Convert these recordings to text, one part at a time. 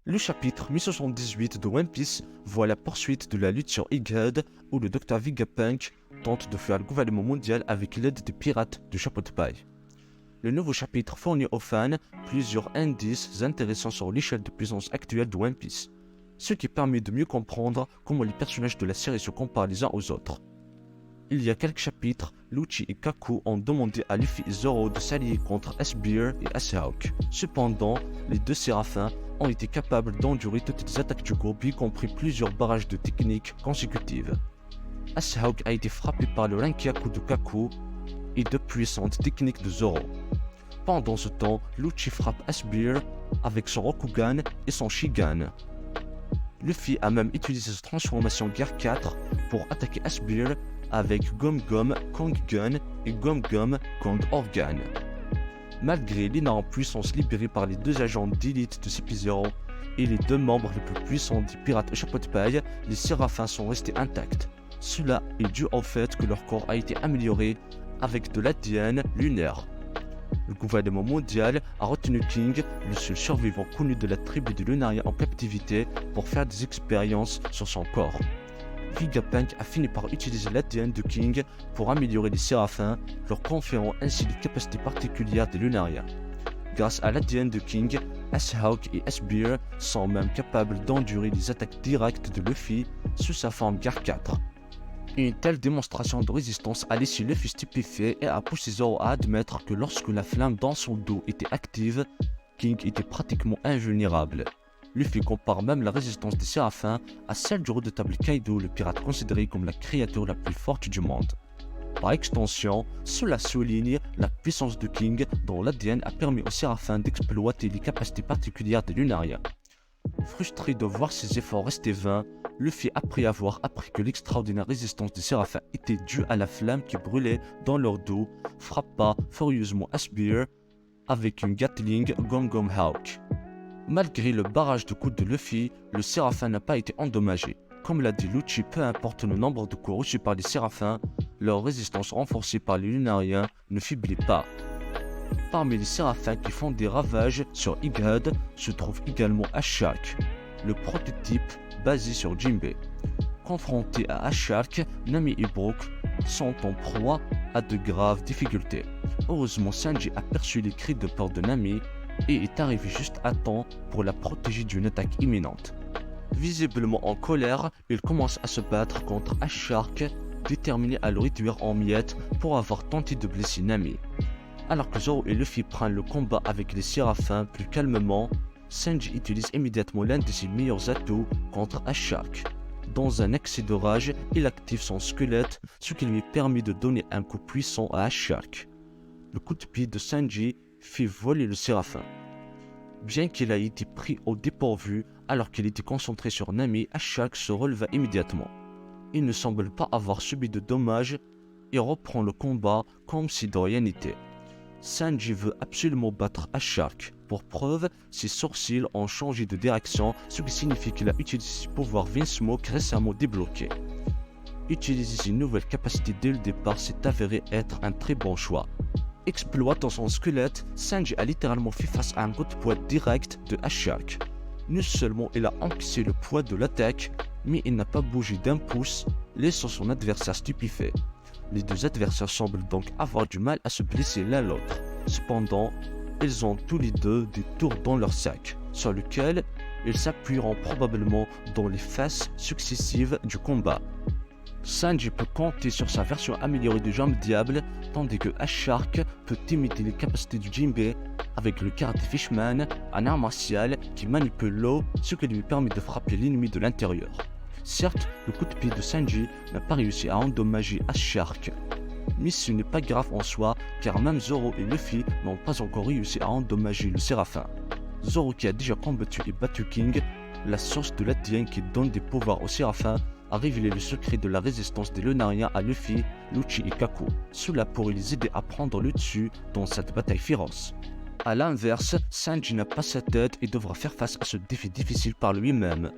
Le chapitre 1078 de One Piece voit la poursuite de la lutte sur Egghead où le Dr Vegapunk tente de fuir le gouvernement mondial avec l'aide des pirates du chapeau de paille. Le nouveau chapitre fournit aux fans plusieurs indices intéressants sur l'échelle de puissance actuelle de One Piece, ce qui permet de mieux comprendre comment les personnages de la série se comparent les uns aux autres. Il y a quelques chapitres, Lucci et Kaku ont demandé à Luffy et Zoro de s'allier contre S-Bear et S-Hawk. Cependant, les deux séraphins ont été capables d'endurer toutes les attaques du groupe, y compris plusieurs barrages de techniques consécutives. S-Hawk a été frappé par le Rankiaku de Kaku et de puissantes techniques de Zoro. Pendant ce temps, Lucci frappe S-Bear avec son Rokugan et son Shigan. Luffy a même utilisé sa transformation Gear 4 pour attaquer S-Bear avec Gum Gum Kong Gun et Gum Gum Kong Organ. Malgré l'énorme puissance libérée par les deux agents d'élite de CP0 et les deux membres les plus puissants des pirates au chapeau de paille, les séraphins sont restés intacts. Cela est dû au fait que leur corps a été amélioré avec de l'ADN lunaire. Le gouvernement mondial a retenu King, le seul survivant connu de la tribu des Lunariens en captivité, pour faire des expériences sur son corps. Vegapunk a fini par utiliser l'ADN de King pour améliorer les séraphins, leur conférant ainsi des capacités particulières des Lunariens. Grâce à l'ADN de King, S-Hawk et S-Bear sont même capables d'endurer les attaques directes de Luffy sous sa forme Gear 4. Une telle démonstration de résistance a laissé Luffy stupéfait et a poussé Zoro à admettre que lorsque la flamme dans son dos était active, King était pratiquement invulnérable. Luffy compare même la résistance des séraphins à celle du redoutable Kaido, le pirate considéré comme la créature la plus forte du monde. Par extension, cela souligne la puissance de King dont l'ADN a permis aux séraphins d'exploiter les capacités particulières des Lunariens. Frustré de voir ses efforts rester vains, Luffy, après avoir appris que l'extraordinaire résistance des séraphins était due à la flamme qui brûlait dans leur dos, frappa furieusement S-Bear avec une Gatling Gum Gum Hawk. Malgré le barrage de coups de Luffy, le séraphin n'a pas été endommagé. Comme l'a dit Lucci, peu importe le nombre de coups reçus par les séraphins, leur résistance renforcée par les Lunariens ne faiblit pas. Parmi les séraphins qui font des ravages sur Egghead se trouve également Ash-Shark, le prototype basé sur Jinbei. Confrontés à Ash-Shark, Nami et Brook sont en proie à de graves difficultés. Heureusement, Sanji a perçu les cris de peur de Nami et est arrivé juste à temps pour la protéger d'une attaque imminente. Visiblement en colère, il commence à se battre contre Ash-Shark, déterminé à le réduire en miettes pour avoir tenté de blesser Nami. Alors que Zoro et Luffy prennent le combat avec les séraphins plus calmement, Sanji utilise immédiatement l'un de ses meilleurs atouts contre Ash-Shark. Dans un excès de rage, il active son squelette, ce qui lui permet de donner un coup puissant à Ash-Shark. Le coup de pied de Sanji fait voler le séraphin. Bien qu'il ait été pris au dépourvu alors qu'il était concentré sur Nami, Ash-Shark se releva immédiatement. Il ne semble pas avoir subi de dommages et reprend le combat comme si de rien n'était. Sanji veut absolument battre Ash-Shark. Pour preuve, ses sourcils ont changé de direction, ce qui signifie qu'il a utilisé ses pouvoirs Vinsmoke récemment débloqués. Utiliser ses nouvelles capacités dès le départ s'est avéré être un très bon choix. Exploitant son squelette, Sanji a littéralement fait face à un coup de poing direct de Ash-Shark. Non seulement il a encaissé le poids de l'attaque, mais il n'a pas bougé d'un pouce, laissant son adversaire stupéfait. Les deux adversaires semblent donc avoir du mal à se blesser l'un l'autre. Cependant, ils ont tous les deux des tours dans leur sac, sur lequel ils s'appuieront probablement dans les phases successives du combat. Sanji peut compter sur sa version améliorée de Jambe Diable, tandis que Ash-Shark peut imiter les capacités du Jinbei avec le Karate Fishman, un art martial qui manipule l'eau, ce qui lui permet de frapper l'ennemi de l'intérieur. Certes, le coup de pied de Sanji n'a pas réussi à endommager Ash-Shark, mais ce n'est pas grave en soi, car même Zoro et Luffy n'ont pas encore réussi à endommager le séraphin. Zoro, qui a déjà combattu et battu King, la source de l'ADN qui donne des pouvoirs au séraphin, a révélé le secret de la résistance des Lunariens à Luffy, Lucci et Kaku. Cela pourrait les aider à prendre le dessus dans cette bataille féroce. A l'inverse, Sanji n'a pas sa tête et devra faire face à ce défi difficile par lui-même.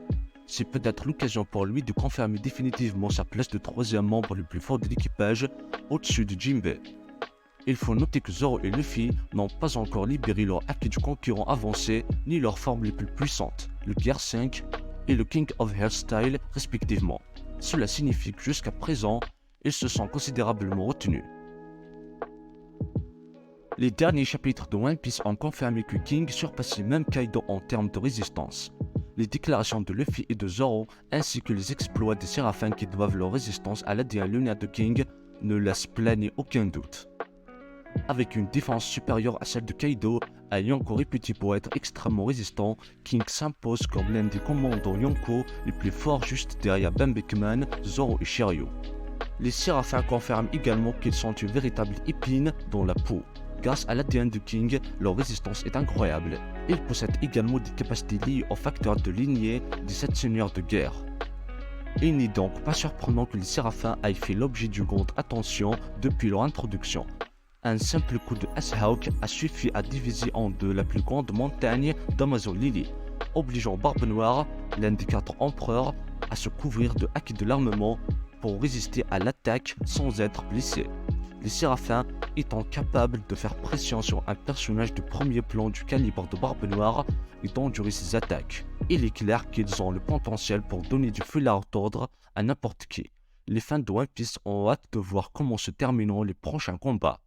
C'est peut-être l'occasion pour lui de confirmer définitivement sa place de troisième membre le plus fort de l'équipage, au-dessus de Jinbei. Il faut noter que Zoro et Luffy n'ont pas encore libéré leur acquis du concurrent avancé, ni leur forme les plus puissantes. le Gear 5 et le King of Hairstyle respectivement. Cela signifie que jusqu'à présent, ils se sont considérablement retenus. Les derniers chapitres de One Piece ont confirmé que King surpassait même Kaido en termes de résistance. Les déclarations de Luffy et de Zoro, ainsi que les exploits des Séraphins qui doivent leur résistance à l'ADN lunaire de King, ne laissent planer aucun doute. Avec une défense supérieure à celle de Kaido, un Yonko réputé pour être extrêmement résistant, King s'impose comme l'un des commandants Yonko les plus forts juste derrière Ben Beckman, Zoro et Shiryu. Les Séraphins confirment également qu'ils sont une véritable épine dans la peau. Grâce à l'ADN de King, leur résistance est incroyable. Ils possèdent également des capacités liées aux facteurs de lignée des 7 seigneurs de guerre. Il n'est donc pas surprenant que les Séraphins aient fait l'objet d'une grande attention depuis leur introduction. Un simple coup de Ashawk a suffi à diviser en deux la plus grande montagne d'Amazon Lily, obligeant Barbe Noire, l'un des 4 empereurs, à se couvrir de hacks de l'armement pour résister à l'attaque sans être blessé. Les Séraphins étant capables de faire pression sur un personnage de premier plan du calibre de Barbe Noire et d'endurer ses attaques. Il est clair qu'ils ont le potentiel pour donner du fil à retordre à n'importe qui. Les fans de One Piece ont hâte de voir comment se termineront les prochains combats.